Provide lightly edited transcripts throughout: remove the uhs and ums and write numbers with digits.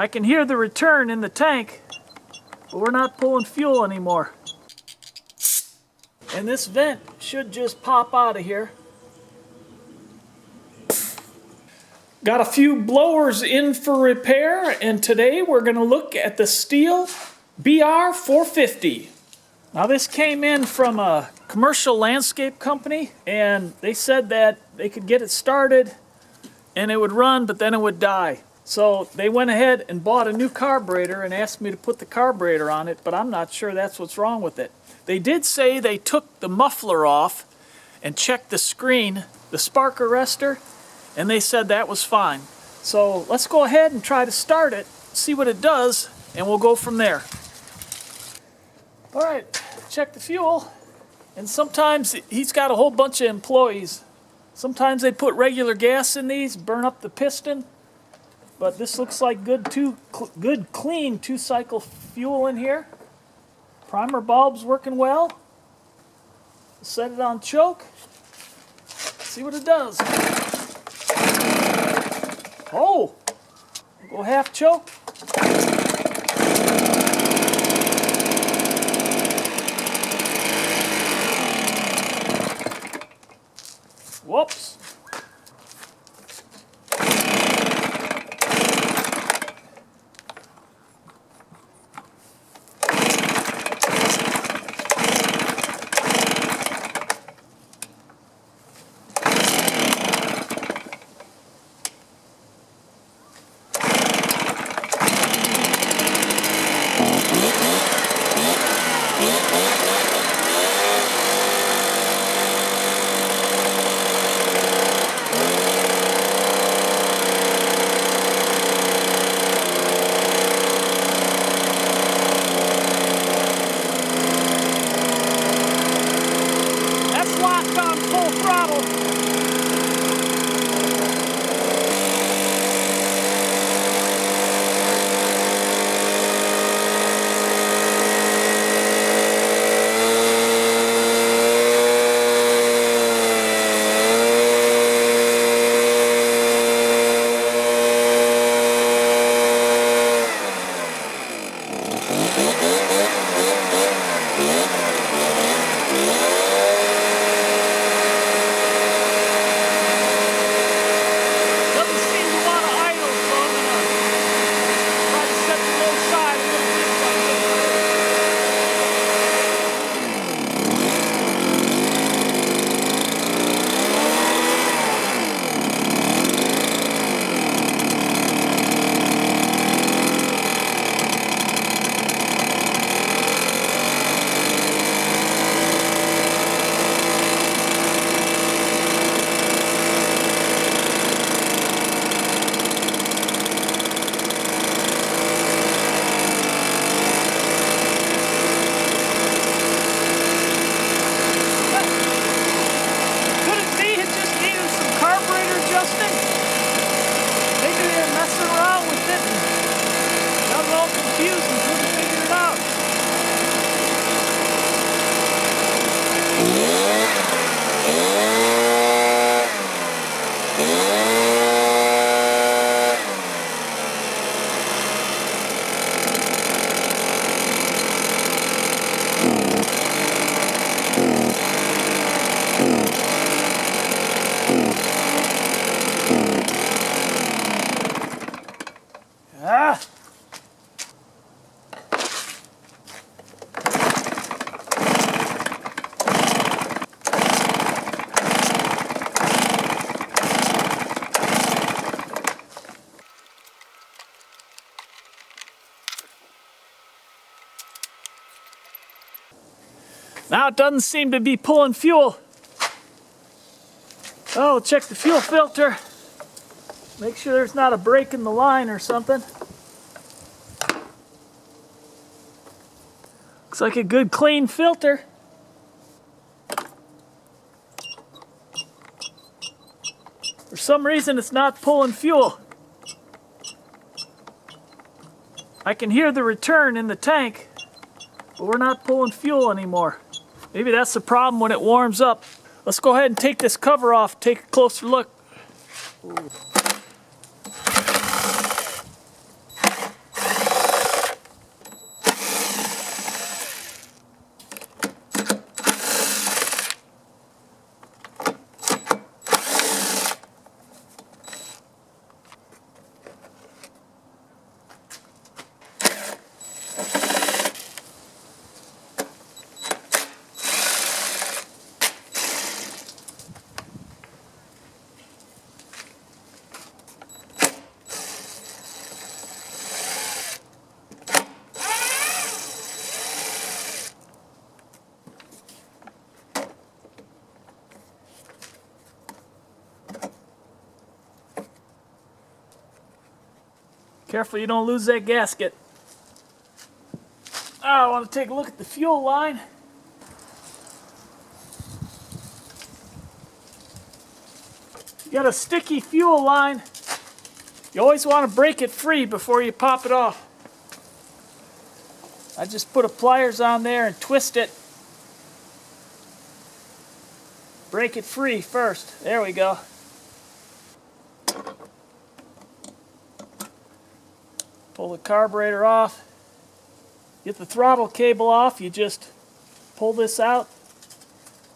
I can hear the return in the tank, but we're not pulling fuel anymore. And this vent should just pop out of here. Got a few blowers in for repair, and today we're going to look at the Stihl BR450. Now this came in from a commercial landscape company, and they said that they could get it started and it would run, but then it would die. So they went ahead and bought a new carburetor and asked me to put the carburetor on it, but I'm not sure that's what's wrong with it. They did say they took the muffler off and checked the screen, the spark arrestor, and they said that was fine. So let's go ahead and try to start it, see what it does, and we'll go from there. All right, check the fuel. And sometimes he's got a whole bunch of employees. Sometimes they put regular gas in these, burn up the piston. But this looks like good clean two-cycle fuel in here. Primer bulb's working well. Set it on choke. See what it does. Oh, go half choke. Whoops. Now it doesn't seem to be pulling fuel. Oh, check the fuel filter. Make sure there's not a break in the line or something. Looks like a good clean filter. For some reason it's not pulling fuel. I can hear the return in the tank, but we're not pulling fuel anymore. Maybe that's the problem when it warms up. Let's go ahead and take this cover off, take a closer look. Ooh. Careful you don't lose that gasket. Oh, I want to take a look at the fuel line. You got a sticky fuel line. You always want to break it free before you pop it off. I just put a pliers on there and twist it. Break it free first. There we go. Pull the carburetor off. Get the throttle cable off. You just pull this out.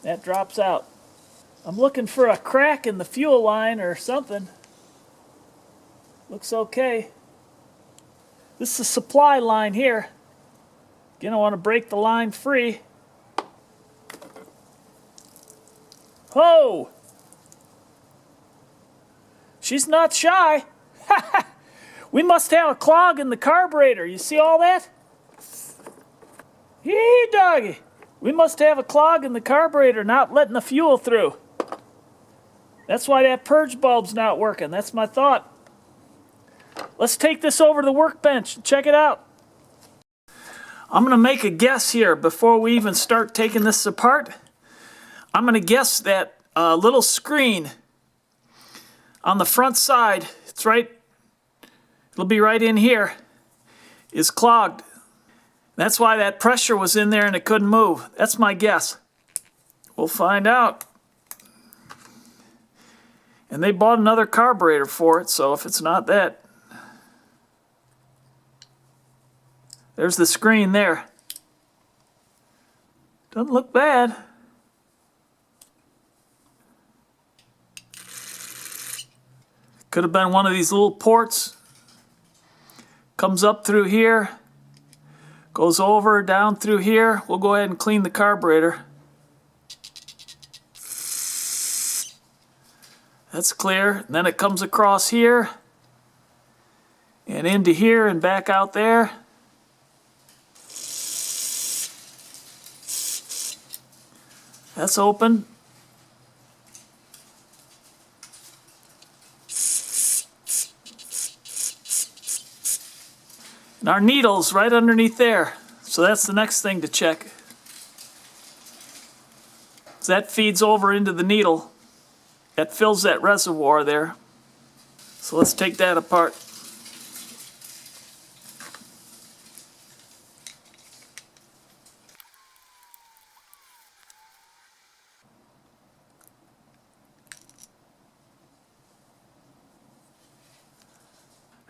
That drops out. I'm looking for a crack in the fuel line or something. Looks okay. This is the supply line here. Again, I want to break the line free. Oh! She's not shy. We must have a clog in the carburetor. You see all that? Yee, doggy. We must have a clog in the carburetor, not letting the fuel through. That's why that purge bulb's not working. That's my thought. Let's take this over to the workbench and check it out. I'm going to make a guess here before we even start taking this apart. I'm going to guess that little screen on the front side, it's right, it'll be right in here, is clogged. That's why that pressure was in there and it couldn't move. That's my guess. We'll find out. And they bought another carburetor for it, so if it's not that. There's the screen there. Doesn't look bad. Could have been one of these little ports. Comes up through here. Goes over, down through here. We'll go ahead and clean the carburetor. That's clear. And then it comes across here. And into here and back out there. That's open. And our needle's right underneath there. So that's the next thing to check. So that feeds over into the needle. That fills that reservoir there. So let's take that apart.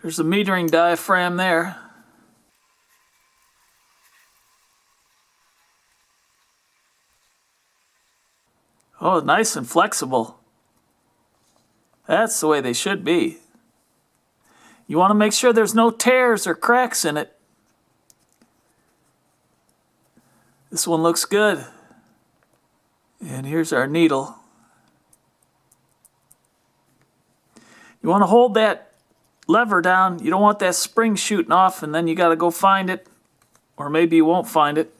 There's the metering diaphragm there. Oh, nice and flexible. That's the way they should be. You want to make sure there's no tears or cracks in it. This one looks good. And here's our needle. You want to hold that lever down. You don't want that spring shooting off and then you got to go find it. Or maybe you won't find it.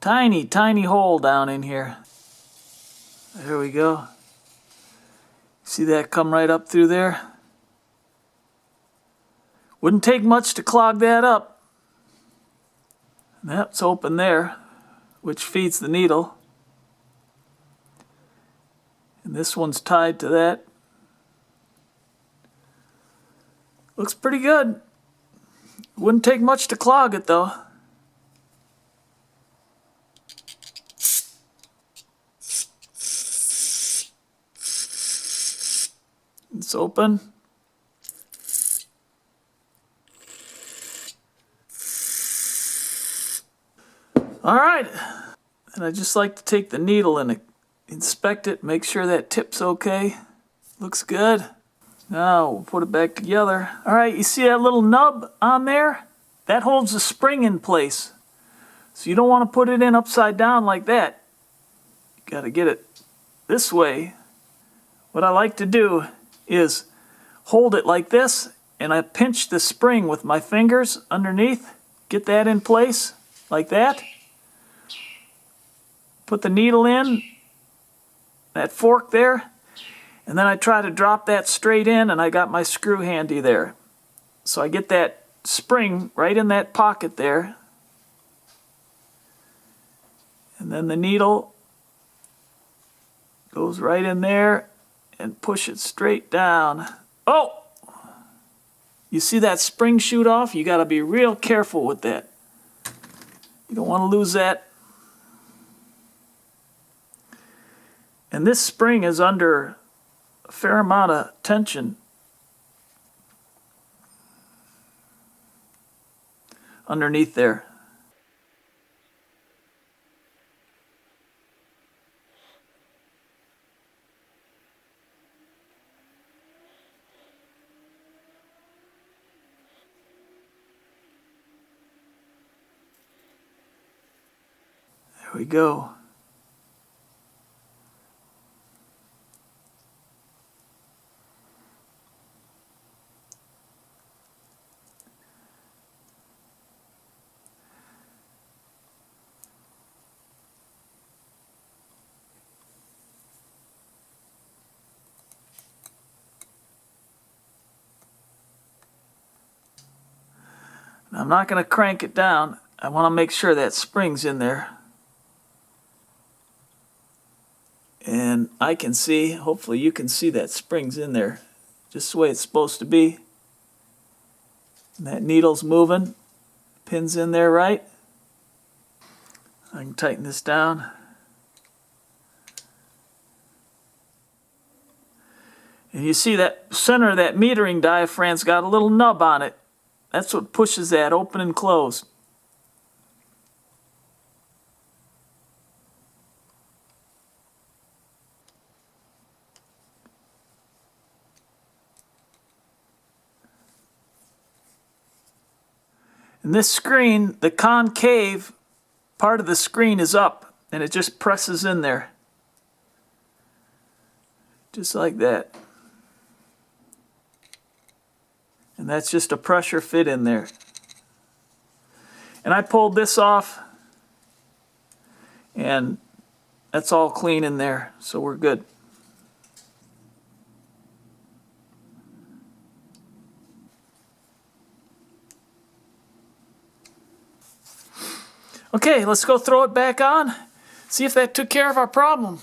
Tiny, tiny hole down in here. There we go. See that come right up through there? Wouldn't take much to clog that up. That's open there, which feeds the needle. And this one's tied to that. Looks pretty good. Wouldn't take much to clog it though. It's open. All right. And I just like to take the needle and inspect it, make sure that tip's okay. Looks good. Now we'll put it back together. All right, you see that little nub on there? That holds the spring in place. So you don't want to put it in upside down like that. You got to get it this way. what I like to do is hold it like this, and I pinch the spring with my fingers underneath, get that in place like that. Put the needle in, that fork there, and then I try to drop that straight in, and I got my screw handy there. So I get that spring right in that pocket there, and then the needle goes right in there and push it straight down. Oh! You see that spring shoot off? You got to be real careful with that. You don't want to lose that. And this spring is under a fair amount of tension underneath there. There we go. Now, I'm not going to crank it down. I want to make sure that spring's in there. And I can see, hopefully you can see that spring's in there just the way it's supposed to be. And that needle's moving, pin's in there right. I can tighten this down. And you see that center of that metering diaphragm's got a little nub on it. That's what pushes that open and close. And this screen, the concave part of the screen is up, and it just presses in there. Just like that. And that's just a pressure fit in there. And I pulled this off, and that's all clean in there, so we're good. Okay, let's go throw it back on, see if that took care of our problem.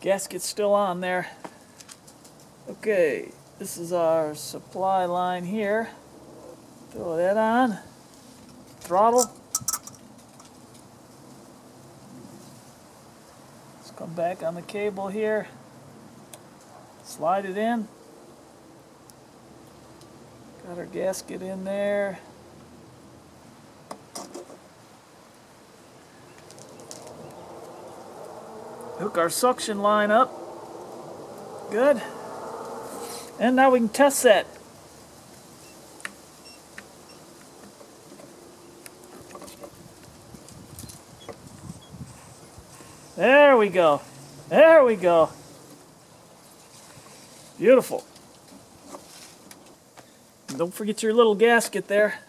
Gasket's still on there. Okay, this is our supply line here. Throw that on. Throttle. Let's come back on the cable here. Slide it in. Got our gasket in there. Hook our suction line up. Good. And now we can test that. There we go. There we go. Beautiful. Don't forget your little gasket there.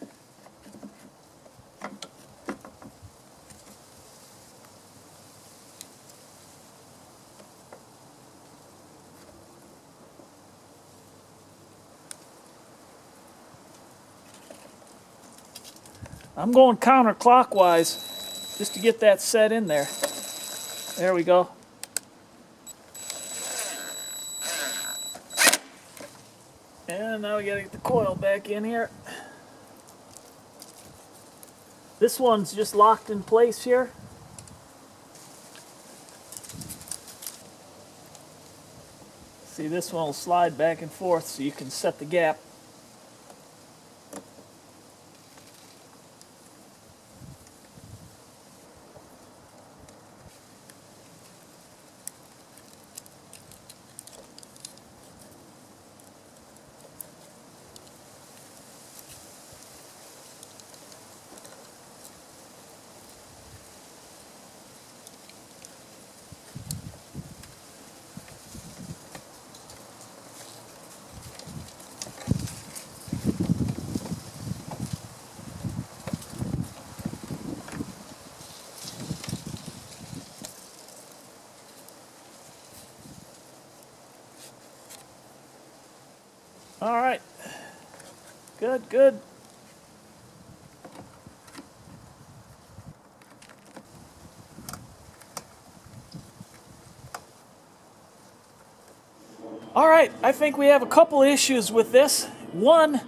I'm going counterclockwise just to get that set in there. There we go. And now we gotta get the coil back in here. This one's just locked in place here. See, this one will slide back and forth so you can set the gap. All right. Good, good. All right, I think we have a couple issues with this. One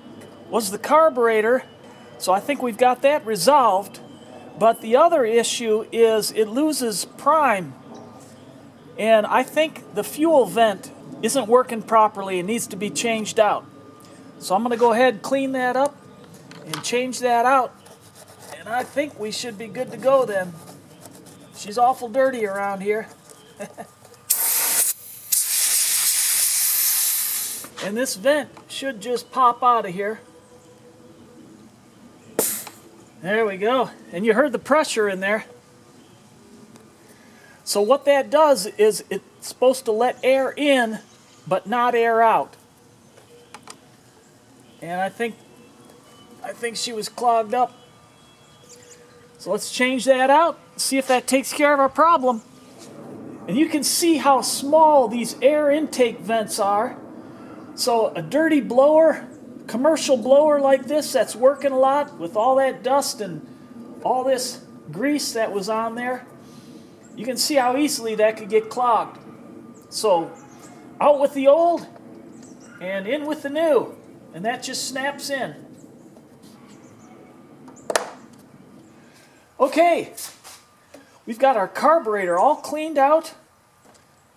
was the carburetor, so I think we've got that resolved. But the other issue is it loses prime. And I think the fuel vent isn't working properly and needs to be changed out. So I'm going to go ahead and clean that up and change that out. And I think we should be good to go then. She's awful dirty around here. And this vent should just pop out of here. There we go. And you heard the pressure in there. So what that does is it's supposed to let air in, but not air out. And I think she was clogged up. So let's change that out, see if that takes care of our problem. And you can see how small these air intake vents are. So a dirty blower, commercial blower like this that's working a lot with all that dust and all this grease that was on there, you can see how easily that could get clogged. So out with the old and in with the new, and that just snaps in. Okay, we've got our carburetor all cleaned out,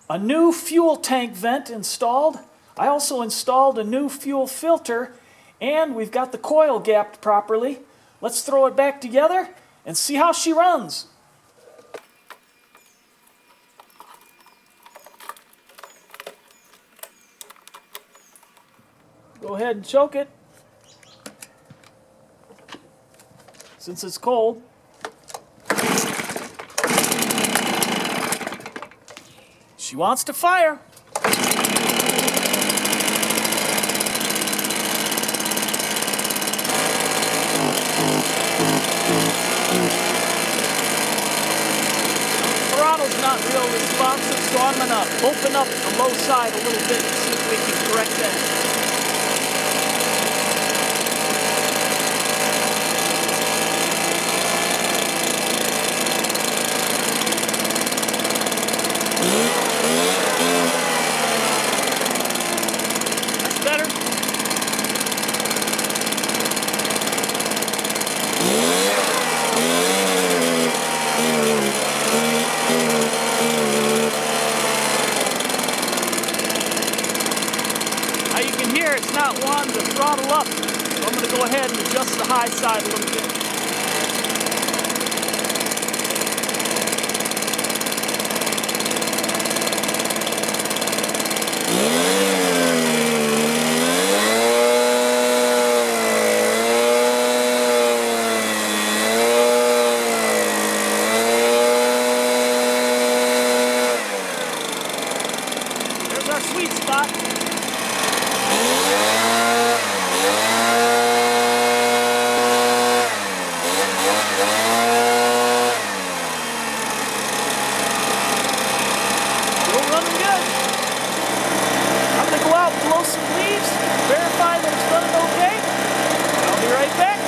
a new fuel tank vent installed. I also installed a new fuel filter, and we've got the coil gapped properly. Let's throw it back together and see how she runs. Go ahead and choke it, since it's cold. She wants to fire. Throttle's not real responsive, so I'm going to open up the low side a little bit and see if we can correct that. That's better. Now you can hear it's not wanting to throttle up, so I'm going to go ahead and adjust the high side a little bit. There's our sweet spot. Still running good. I'm going to go out and blow some leaves, verify that it's running okay. I'll be right back.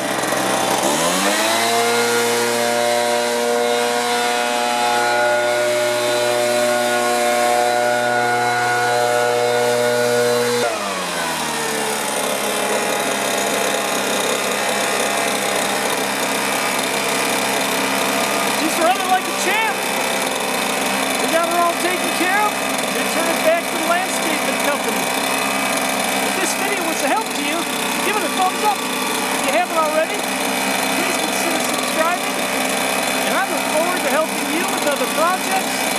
She's running like a champ. We got her all taken care of. Return it back to the landscaping company. If this video was a help to you, give it a thumbs up. If you haven't already, please consider subscribing. And I look forward to helping you with other projects